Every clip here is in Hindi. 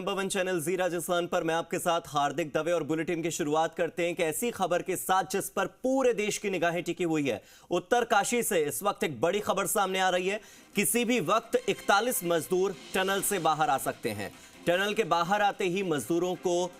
नंबर 1 चैनल जी राजस्थान पर मैं आपके साथ हार्दिक दवे और बुलेटिन की शुरुआत करते हैं कि ऐसी खबर के साथ जिस पर पूरे देश की निगाहें टिकी हुई है। उत्तरकाशी से इस वक्त एक बड़ी खबर सामने आ रही है। किसी भी वक्त 41 मजदूर टनल से बाहर आ सकते हैं। टनल के बाहर आते ही मजदूरों को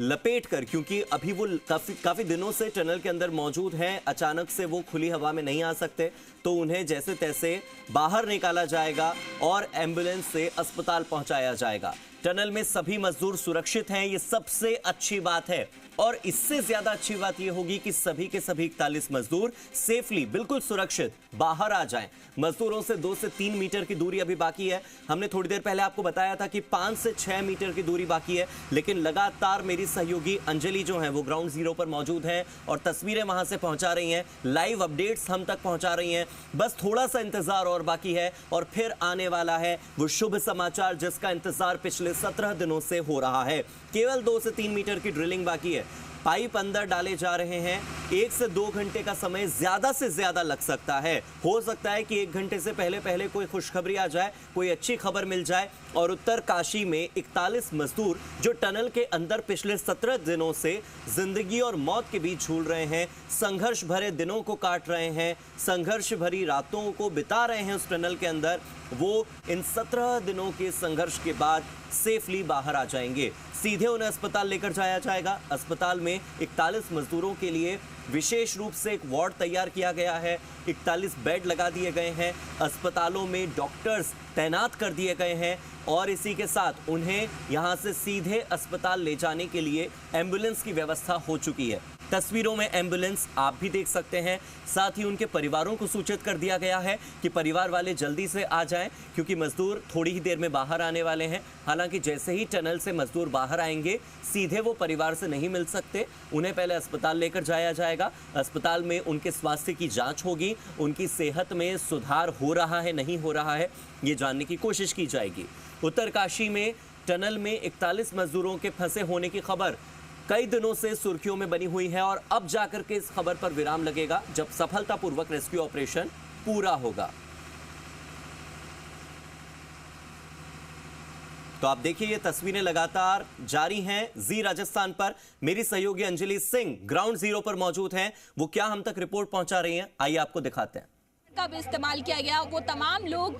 लपेट कर, क्योंकि अभी वो काफी दिनों से टनल के अंदर मौजूद हैं, अचानक से वो खुली हवा में नहीं आ सकते, तो उन्हें जैसे तैसे बाहर निकाला जाएगा और एम्बुलेंस से अस्पताल पहुंचाया जाएगा। टनल में सभी मजदूर सुरक्षित हैं, ये सबसे अच्छी बात है। और इससे ज्यादा अच्छी बात यह होगी कि सभी के सभी 41 मजदूर सेफली, बिल्कुल सुरक्षित बाहर आ जाएं। मजदूरों से 2 से 3 मीटर की दूरी अभी बाकी है। हमने थोड़ी देर पहले आपको बताया था कि 5 से 6 मीटर की दूरी बाकी है, लेकिन लगातार मेरी सहयोगी अंजलि जो है वो ग्राउंड जीरो पर मौजूद है और तस्वीरें वहां से पहुंचा रही हैं, लाइव अपडेट्स हम तक पहुंचा रही हैं। बस थोड़ा सा इंतजार और बाकी है और फिर आने वाला है वो शुभ समाचार जिसका इंतजार पिछले 17 दिनों से हो रहा है। केवल 2 से 3 मीटर की ड्रिलिंग बाकी है, पाइप अंदर डाले जा रहे हैं। 1 से 2 घंटे का समय ज्यादा से ज्यादा लग सकता है। हो सकता है कि 1 घंटे से पहले कोई खुशखबरी आ जाए, कोई अच्छी खबर मिल जाए और उत्तरकाशी में 41 मजदूर जो टनल के अंदर पिछले 17 दिनों से जिंदगी और मौत के बीच झूल रहे हैं, संघर्ष भरे दिनों को काट रहे हैं, संघर्ष भरी रातों को बिता रहे हैं उस टनल के अंदर, वो इन 17 दिनों के संघर्ष के बाद सेफली बाहर आ जाएंगे। सीधे उन्हें अस्पताल लेकर जाया जाएगा। अस्पताल में 41 मजदूरों के लिए विशेष रूप से एक वार्ड तैयार किया गया है। 41 बेड लगा दिए गए हैं। अस्पतालों में डॉक्टर्स तैनात कर दिए गए हैं और इसी के साथ उन्हें यहां से सीधे अस्पताल ले जाने के लिए एम्बुलेंस की व्यवस्था हो चुकी है। तस्वीरों में एम्बुलेंस आप भी देख सकते हैं। साथ ही उनके परिवारों को सूचित कर दिया गया है कि परिवार वाले जल्दी से आ जाएं, क्योंकि मजदूर थोड़ी ही देर में बाहर आने वाले हैं। हालांकि जैसे ही टनल से मजदूर बाहर आएंगे, सीधे वो परिवार से नहीं मिल सकते, उन्हें पहले अस्पताल लेकर जाया जाएगा। अस्पताल में उनके स्वास्थ्य की जांच होगी, उनकी सेहत में सुधार हो रहा है नहीं हो रहा है ये जानने की कोशिश की जाएगी। उत्तरकाशी में टनल में 41 मजदूरों के फंसे होने की खबर कई दिनों से सुर्खियों में बनी हुई है और अब जाकर के इस खबर पर विराम लगेगा जब सफलतापूर्वक रेस्क्यू ऑपरेशन पूरा होगा। तो आप देखिए ये तस्वीरें लगातार जारी हैं जी राजस्थान पर। मेरी सहयोगी अंजलि सिंह ग्राउंड जीरो पर मौजूद हैं, वो क्या हम तक रिपोर्ट पहुंचा रही हैं, आइए आपको दिखाते हैं। का भी इस्तेमाल किया गया। वो तमाम लोग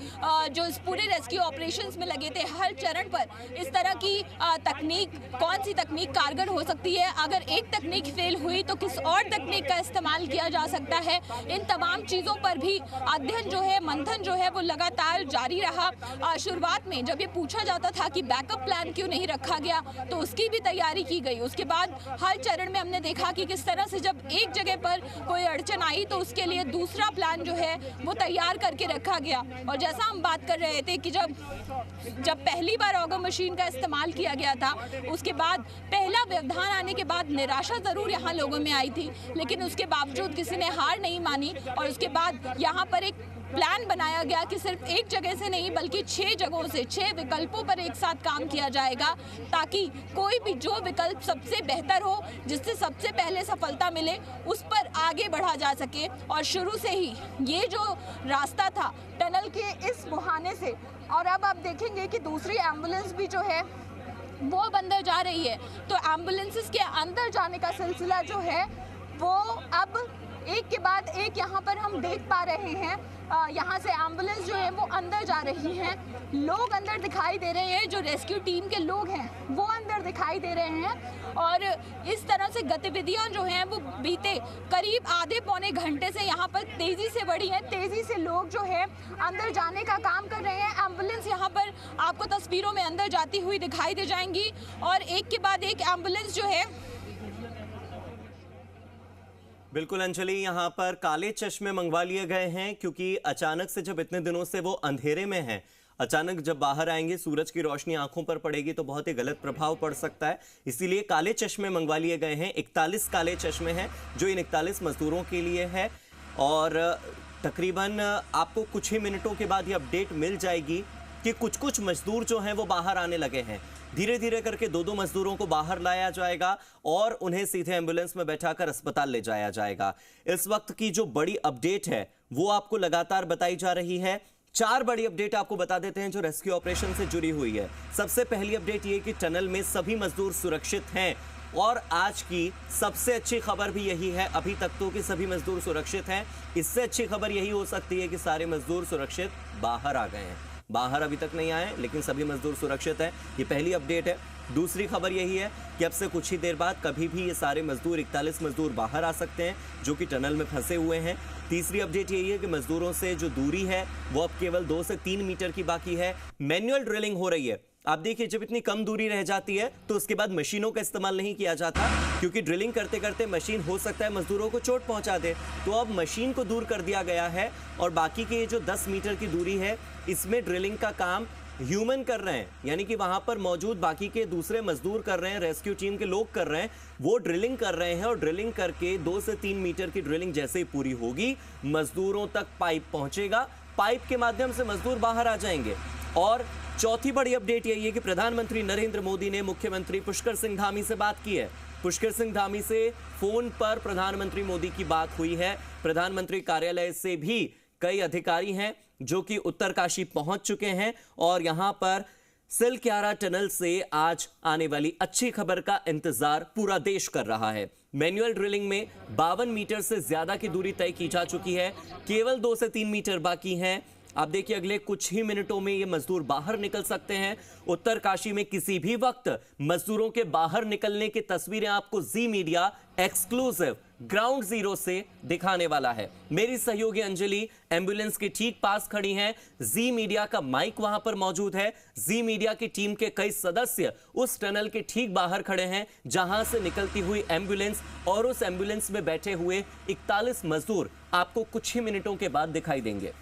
जो इस पूरे रेस्क्यू ऑपरेशंस में लगे थे, हर चरण पर इस तरह की तकनीक, कौन सी तकनीक कारगर हो सकती है, अगर एक तकनीक फेल हुई तो किस और तकनीक का इस्तेमाल किया जा सकता है, इन तमाम चीज़ों पर भी अध्ययन जो है, मंथन जो है वो लगातार जारी रहा। शुरुआत में जब ये पूछा जाता था कि बैकअप प्लान क्यों नहीं रखा गया, तो उसकी भी तैयारी की गई। उसके बाद हर चरण में हमने देखा कि किस तरह से जब एक जगह पर कोई अड़चन आई तो उसके लिए दूसरा प्लान जो है वो तैयार करके रखा गया। और जैसा हम बात कर रहे थे कि जब पहली बार ऑगर मशीन का इस्तेमाल किया गया था, उसके बाद पहला व्यवधान आने के बाद निराशा जरूर यहाँ लोगों में आई थी, लेकिन उसके बावजूद किसी ने हार नहीं मानी और उसके बाद यहाँ पर एक प्लान बनाया गया कि सिर्फ एक जगह से नहीं बल्कि 6 जगहों से 6 विकल्पों पर एक साथ काम किया जाएगा, ताकि कोई भी जो विकल्प सबसे बेहतर हो, जिससे सबसे पहले सफलता मिले, उस पर आगे बढ़ा जा सके। और शुरू से ही ये जो रास्ता था टनल के इस मुहाने से, और अब आप देखेंगे कि दूसरी एम्बुलेंस भी जो है वो अब अंदर जा रही है, तो एम्बुलेंसेस के अंदर जाने का सिलसिला जो है वो अब एक के बाद एक यहाँ पर हम देख पा रहे हैं। यहाँ से एम्बुलेंस जो है वो अंदर जा रही हैं, लोग अंदर दिखाई दे रहे हैं, जो रेस्क्यू टीम के लोग हैं वो अंदर दिखाई दे रहे हैं। और इस तरह से गतिविधियाँ जो हैं वो बीते करीब आधे पौने घंटे से यहाँ पर तेज़ी से बढ़ी हैं। तेज़ी से लोग जो है अंदर जाने का काम कर रहे हैं। एम्बुलेंस यहाँ पर आपको तस्वीरों में अंदर जाती हुई दिखाई दे जाएंगी और एक के बाद एक एम्बुलेंस जो है। बिल्कुल अंजलि, यहाँ पर काले चश्मे मंगवा लिए गए हैं, क्योंकि अचानक से जब इतने दिनों से वो अंधेरे में हैं, अचानक जब बाहर आएंगे, सूरज की रोशनी आंखों पर पड़ेगी तो बहुत ही गलत प्रभाव पड़ सकता है। इसीलिए काले चश्मे मंगवा लिए गए हैं। 41 काले चश्मे हैं जो इन 41 मजदूरों के लिए है और तकरीबन आपको कुछ ही मिनटों के बाद ये अपडेट मिल जाएगी कि कुछ मजदूर जो हैं वो बाहर आने लगे हैं। धीरे धीरे करके 2-2 मजदूरों को बाहर लाया जाएगा और उन्हें सीधे एम्बुलेंस में बैठाकर अस्पताल ले जाया जाएगा। इस वक्त की जो बड़ी अपडेट है वो आपको लगातार बताई जा रही है। चार बड़ी अपडेट आपको बता देते हैं जो रेस्क्यू ऑपरेशन से जुड़ी हुई है। सबसे पहली अपडेट ये कि टनल में सभी मजदूर सुरक्षित हैं और आज की सबसे अच्छी खबर भी यही है अभी तक तो कि सभी मजदूर सुरक्षित हैं। इससे अच्छी खबर यही हो सकती है कि सारे मजदूर सुरक्षित बाहर आ गए हैं। बाहर अभी तक नहीं आए लेकिन सभी मजदूर सुरक्षित हैं। ये पहली अपडेट है। दूसरी खबर यही है कि अब से कुछ ही देर बाद कभी भी ये सारे मजदूर 41 मजदूर बाहर आ सकते हैं जो कि टनल में फंसे हुए हैं। तीसरी अपडेट यही है कि मजदूरों से जो दूरी है वो अब केवल 2 से 3 मीटर की बाकी है। मैनुअल ड्रिलिंग हो रही है। आप देखिए जब इतनी कम दूरी रह जाती है तो उसके बाद मशीनों का इस्तेमाल नहीं किया जाता क्योंकि ड्रिलिंग करते करते मशीन हो सकता है मजदूरों को चोट पहुंचा दे। तो अब मशीन को दूर कर दिया गया है और बाकी के जो 10 मीटर की दूरी है इसमें ड्रिलिंग का काम ह्यूमन कर रहे हैं, यानी कि वहां पर मौजूद बाकी के दूसरे मजदूर कर रहे हैं, रेस्क्यू टीम के लोग कर रहे हैं, वो ड्रिलिंग कर रहे हैं और ड्रिलिंग करके 2 से 3 मीटर की ड्रिलिंग जैसे ही पूरी होगी मजदूरों तक पाइप पहुंचेगा। पाइप के माध्यम से मजदूर बाहर आ जाएंगे। और चौथी बड़ी अपडेट यही है कि प्रधानमंत्री नरेंद्र मोदी ने मुख्यमंत्री पुष्कर सिंह धामी से बात की है। पुष्कर सिंह धामी से फोन पर प्रधानमंत्री मोदी की बात हुई है। प्रधानमंत्री कार्यालय से भी कई अधिकारी हैं जो कि उत्तरकाशी पहुंच चुके हैं और यहां पर सिलक्यारा टनल से आज आने वाली अच्छी खबर का इंतजार पूरा देश कर रहा है। मैनुअल ड्रिलिंग में 52 मीटर से ज्यादा की दूरी तय की जा चुकी है। केवल 2 से 3 मीटर बाकी हैं। आप देखिए अगले कुछ ही मिनटों में ये मजदूर बाहर निकल सकते हैं। उत्तरकाशी में किसी भी वक्त मजदूरों के बाहर निकलने की तस्वीरें आपको जी मीडिया एक्सक्लूसिव ग्राउंड जीरो से दिखाने वाला है। मेरी सहयोगी अंजलि एम्बुलेंस के ठीक पास खड़ी हैं। जी मीडिया का माइक वहां पर मौजूद है। जी मीडिया की टीम के कई सदस्य उस टनल के ठीक बाहर खड़े हैं जहां से निकलती हुई एम्बुलेंस और उस एम्बुलेंस में बैठे हुए 41 मजदूर आपको कुछ ही मिनटों के बाद दिखाई देंगे।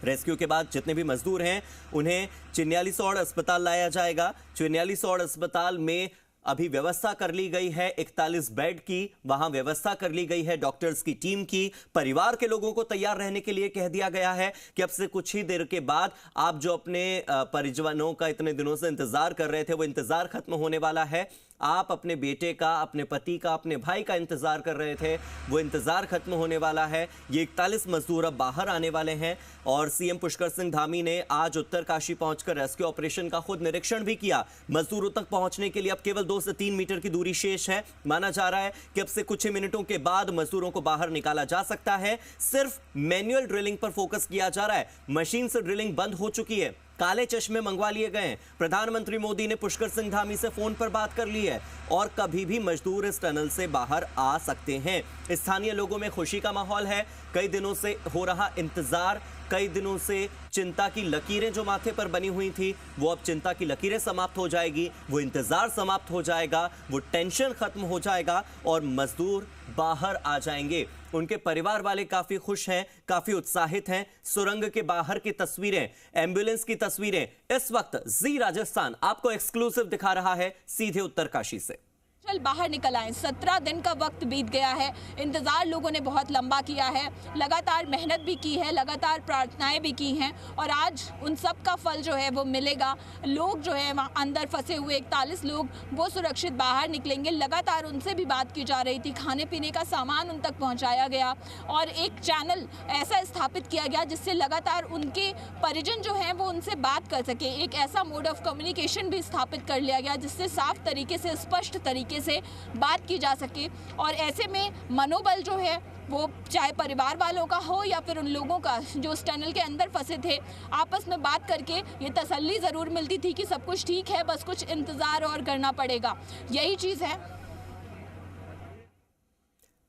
रेस्क्यू के बाद जितने भी मजदूर हैं उन्हें चिन्यालीसौड़ अस्पताल लाया जाएगा। चिन्यालीसौड़ अस्पताल में अभी व्यवस्था कर ली गई है 41 बेड की, वहां व्यवस्था कर ली गई है डॉक्टर्स की टीम की। परिवार के लोगों को तैयार रहने के लिए कह दिया गया है कि अब से कुछ ही देर के बाद आप जो अपने परिजनों का इतने दिनों से इंतजार कर रहे थे वो इंतजार खत्म होने वाला है। आप अपने बेटे का, अपने पति का, अपने भाई का इंतजार कर रहे थे, वो इंतजार खत्म होने वाला है। ये 41 मजदूर अब बाहर आने वाले हैं और सीएम पुष्कर सिंह धामी ने आज उत्तरकाशी पहुंचकर रेस्क्यू ऑपरेशन का खुद निरीक्षण भी किया। मजदूरों तक पहुंचने के लिए अब केवल 2 से 3 मीटर की दूरी शेष है। माना जा रहा है कि अब से कुछ ही मिनटों के बाद मजदूरों को बाहर निकाला जा सकता है। सिर्फ मैनुअल ड्रिलिंग पर फोकस किया जा रहा है। मशीन से ड्रिलिंग बंद हो चुकी है। काले चश्मे मंगवा लिए गए हैं। प्रधानमंत्री मोदी ने पुष्कर सिंह धामी से फोन पर बात कर ली है और कभी भी मजदूर इस टनल से बाहर आ सकते हैं। स्थानीय लोगों में खुशी का माहौल है। कई दिनों से हो रहा इंतजार, कई दिनों से चिंता की लकीरें जो माथे पर बनी हुई थी वो अब चिंता की लकीरें समाप्त हो जाएगी, वो इंतजार समाप्त हो जाएगा, वो टेंशन खत्म हो जाएगा और मजदूर बाहर आ जाएंगे। उनके परिवार वाले काफी खुश हैं, काफी उत्साहित हैं। सुरंग के बाहर की तस्वीरें, एम्बुलेंस की तस्वीरें इस वक्त जी राजस्थान आपको एक्सक्लूसिव दिखा रहा है सीधे उत्तरकाशी से। चल बाहर निकल आए। 17 दिन का वक्त बीत गया है। इंतज़ार लोगों ने बहुत लंबा किया है, लगातार मेहनत भी की है, लगातार प्रार्थनाएं भी की हैं और आज उन सब का फल जो है वो मिलेगा। लोग जो है वहाँ अंदर फंसे हुए 41 लोग वो सुरक्षित बाहर निकलेंगे। लगातार उनसे भी बात की जा रही थी, खाने पीने का सामान उन तक पहुँचाया गया और एक चैनल ऐसा स्थापित किया गया जिससे लगातार उनके परिजन जो हैं वो उनसे बात कर सके। एक ऐसा मोड ऑफ कम्युनिकेशन भी स्थापित कर लिया गया जिससे साफ तरीके से, स्पष्ट तरीके से बात की जा सके और ऐसे में मनोबल जो है वो चाहे परिवार वालों का हो या फिर उन लोगों का जो उस टनल के अंदर फंसे थे, आपस में बात करके ये तसल्ली ज़रूर मिलती थी कि सब कुछ ठीक है, बस कुछ इंतज़ार और करना पड़ेगा। यही चीज़ है।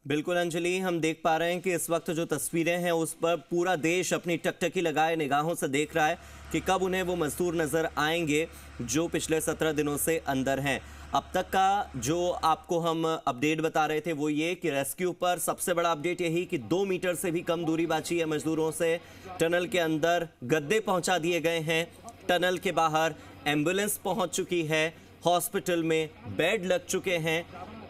बिल्कुल अंजलि, हम देख पा रहे हैं कि इस वक्त जो तस्वीरें हैं उस पर पूरा देश अपनी टकटकी लगाए निगाहों से देख रहा है कि कब उन्हें वो मजदूर नजर आएंगे जो पिछले 17 दिनों से अंदर हैं। अब तक का जो आपको हम अपडेट बता रहे थे वो ये कि रेस्क्यू पर सबसे बड़ा अपडेट यही कि 2 मीटर से भी कम दूरी बाकी है मजदूरों से। टनल के अंदर गद्दे पहुंचा दिए गए हैं, टनल के बाहर एम्बुलेंस पहुंच चुकी है, हॉस्पिटल में बेड लग चुके हैं,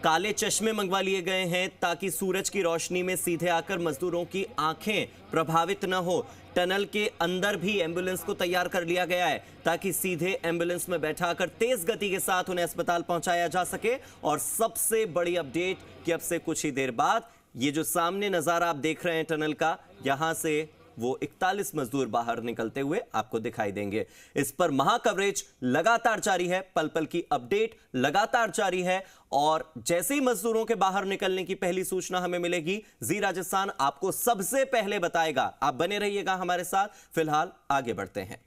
काले चश्मे मंगवा लिए गए हैं ताकि सूरज की रोशनी में सीधे आकर मजदूरों की आंखें प्रभावित न हो। टनल के अंदर भी एम्बुलेंस को तैयार कर लिया गया है ताकि सीधे एम्बुलेंस में बैठाकर तेज गति के साथ उन्हें अस्पताल पहुंचाया जा सके। और सबसे बड़ी अपडेट कि अब से कुछ ही देर बाद ये जो सामने नजारा आप देख रहे हैं टनल का, यहां से वो 41 मजदूर बाहर निकलते हुए आपको दिखाई देंगे। इस पर महा कवरेज लगातार जारी है, पल पल की अपडेट लगातार जारी है और जैसे ही मजदूरों के बाहर निकलने की पहली सूचना हमें मिलेगी, जी राजस्थान आपको सबसे पहले बताएगा। आप बने रहिएगा हमारे साथ। फिलहाल आगे बढ़ते हैं।